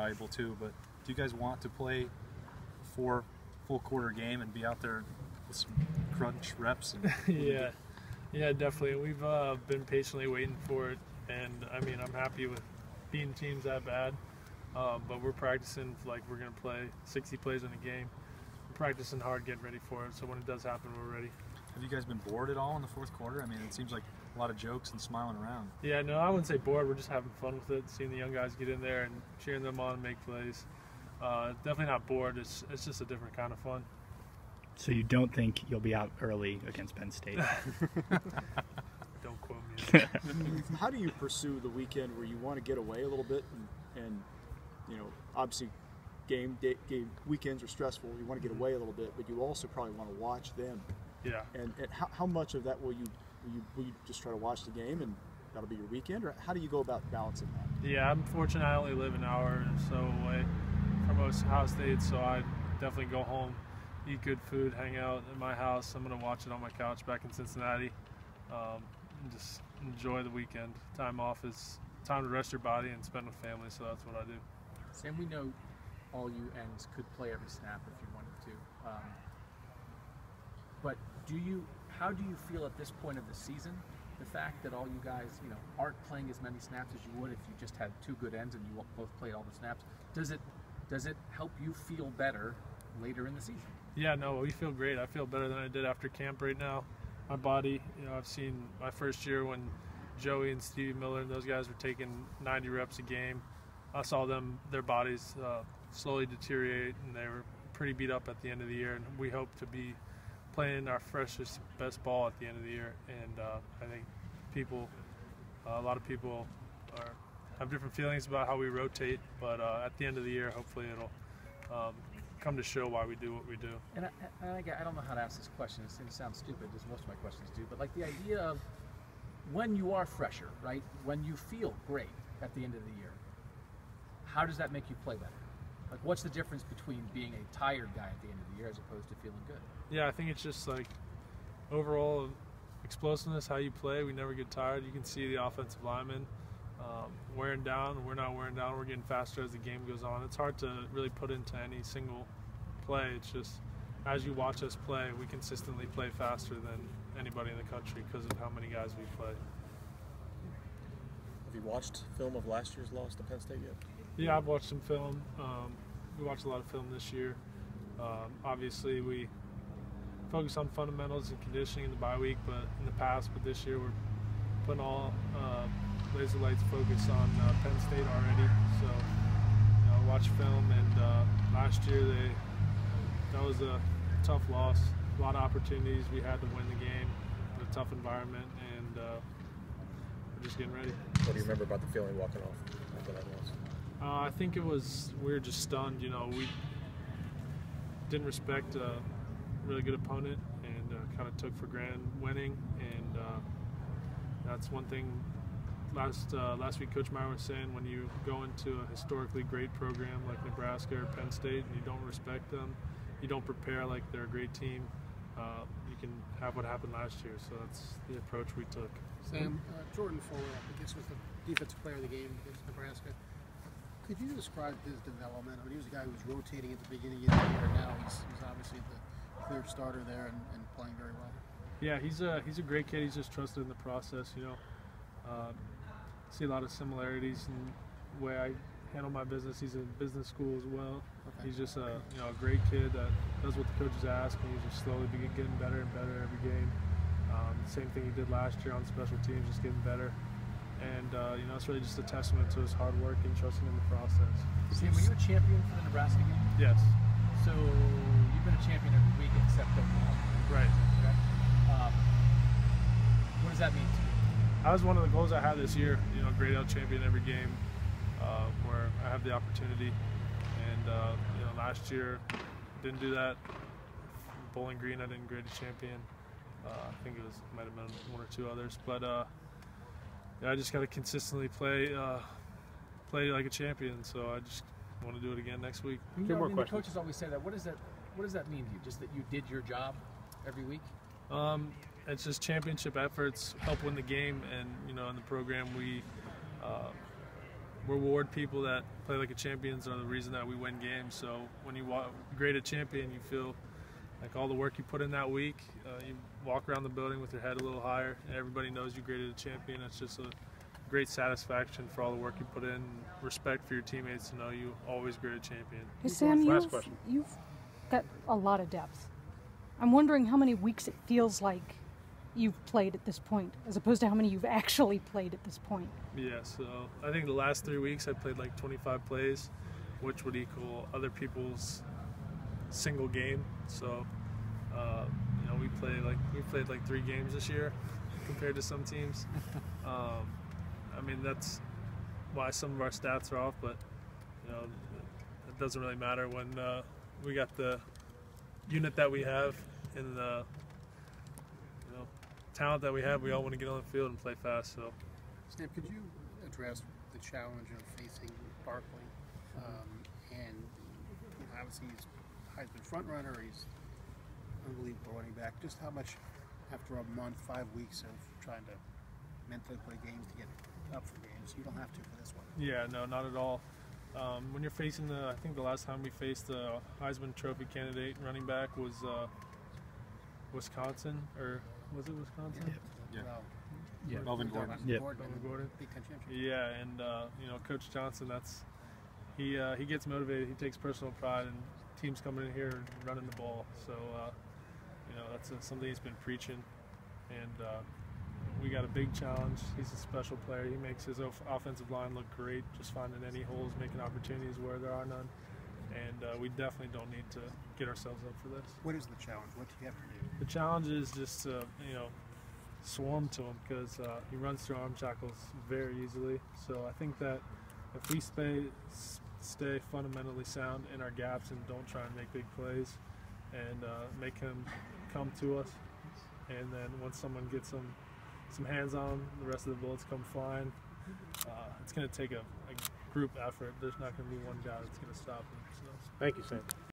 valuable too. But do you guys want to play 4 full quarter game and be out there with some crunch reps? And yeah, definitely. We've been patiently waiting for it, and I mean, I'm happy with beating teams that bad. But we're practicing like we're going to play 60 plays in a game. We're practicing hard, getting ready for it. So when it does happen, we're ready. Have you guys been bored at all in the fourth quarter? I mean, it seems like a lot of jokes and smiling around. Yeah, no, I wouldn't say bored. We're just having fun with it, seeing the young guys get in there and cheering them on and make plays. Definitely not bored. It's just a different kind of fun. So you don't think you'll be out early against Penn State? Don't quote me. How do you pursue the weekend where you want to get away a little bit and you know, obviously game weekends are stressful. You want to get away a little bit, but you also probably want to watch them. Yeah. And how much of that will you just try to watch the game and that'll be your weekend, or how do you go about balancing that? Yeah, I'm fortunate I only live an hour or so away from Ohio State, so I definitely go home, eat good food, hang out at my house. I'm going to watch it on my couch back in Cincinnati, and just enjoy the weekend. Time off is time to rest your body and spend with family, so that's what I do. Sam, we know all you ends could play every snap if you wanted to, but how do you feel at this point of the season, the fact that all you guys, you know, aren't playing as many snaps as you would if you just had 2 good ends and you both played all the snaps? Does it help you feel better later in the season? Yeah, no, we feel great. I feel better than I did after camp right now. My body, you know, I've seen my first year when Joey and Stevie Miller and those guys were taking 90 reps a game. I saw their bodies slowly deteriorate, and they were pretty beat up at the end of the year. And we hope to be playing our freshest, best ball at the end of the year. And I think a lot of people have different feelings about how we rotate. But at the end of the year, hopefully it'll come to show why we do what we do. And I don't know how to ask this question. It sounds stupid, as most of my questions do. But like the idea of when you are fresher, right? When you feel great at the end of the year, how does that make you play better? Like, what's the difference between being a tired guy at the end of the year as opposed to feeling good? Yeah, I think it's just like overall explosiveness, how you play. We never get tired. You can see the offensive linemen wearing down. We're not wearing down. We're getting faster as the game goes on. It's hard to really put into any single play. It's just as you watch us play, we consistently play faster than anybody in the country because of how many guys we play. Have you watched film of last year's loss to Penn State yet? Yeah, I've watched some film. We watched a lot of film this year. Obviously, we focus on fundamentals and conditioning in the bye week, but in the past, but this year we're putting all laser lights focus on Penn State already. So, you know, watch film, and last year that was a tough loss. A lot of opportunities. We had to win the game in a tough environment, and we're just getting ready. What do you remember about the feeling walking off after that loss? I think we were just stunned. You know, we didn't respect a really good opponent and kind of took for granted winning. And that's one thing. Last week, Coach Meyer was saying when you go into a historically great program like Nebraska or Penn State and you don't respect them, you don't prepare like they're a great team, you can have what happened last year. So that's the approach we took. Sam, Jordan Fuller, I guess, was the defensive player of the game against Nebraska. Could you describe his development? I mean, he was a guy who was rotating at the beginning of the year. Now he's obviously the clear starter there and playing very well. Yeah, he's a great kid. He's just trusted in the process. You know, see a lot of similarities in the way I handle my business. He's in business school as well. Okay. He's just a great kid that does what the coaches ask, and he's just slowly getting better and better every game. Same thing he did last year on special teams, just getting better. And, you know, it's really just a testament to his hard work and trusting in the process. Sam, were you a champion for the Nebraska game? Yes. So you've been a champion every week except Oklahoma. Right. What does that mean to you? That was one of the goals I had this year, you know, grade out champion every game where I have the opportunity. And, you know, last year didn't do that. Bowling Green, I didn't grade a champion. I think might have been 1 or 2 others. But, yeah, I just got to consistently play like a champion. So I just want to do it again next week. You know, the coaches always say that. What does that mean to you? Just that you did your job every week? It's just championship efforts help win the game, and you know, in the program we reward people that play like a champions are the reason that we win games. So when you grade a champion, you feel like all the work you put in that week, you walk around the building with your head a little higher, and everybody knows you graded a champion. It's just a great satisfaction for all the work you put in, respect for your teammates to know you always grade a champion. Hey Sam, Last question. you've got a lot of depth. I'm wondering how many weeks it feels like you've played at this point, as opposed to how many you've actually played at this point. Yeah, so I think the last 3 weeks I played like 25 plays, which would equal other people's single game. So, you know, we played like 3 games this year compared to some teams. I mean, that's why some of our stats are off, but you know, it doesn't really matter when we got the unit that we have and the talent that we have. We all want to get on the field and play fast. So, Sam, could you address the challenge of facing Barkley? And obviously he's Heisman front runner. He's unbelievable running back. Just how much, after a month, 5 weeks of trying to mentally play games to get up for games, you don't have to for this one. yeah, no, not at all. When you're facing I think the last time we faced the Heisman Trophy candidate running back was Wisconsin, or was it Wisconsin? Yeah. Well, Yeah. Melvin Gordon. Yep. Melvin Gordon. Big Ten championship. Yeah, and you know, Coach Johnson, he gets motivated. He takes personal pride in teams coming in here and running the ball. So you know, that's something he's been preaching, and we got a big challenge. He's a special player. He makes his offensive line look great, just finding any holes, making opportunities where there are none. And we definitely don't need to get ourselves up for this. What is the challenge? What do you have to do? The challenge is just to, you know, swarm to him, because he runs through arm tackles very easily. So I think that if we stay fundamentally sound in our gaps and don't try and make big plays and make him come to us, and then once someone gets some hands on him, the rest of the bullets come flying. It's going to take a group effort. There's not going to be one guy that's going to stop him. So. Thank you, Sam.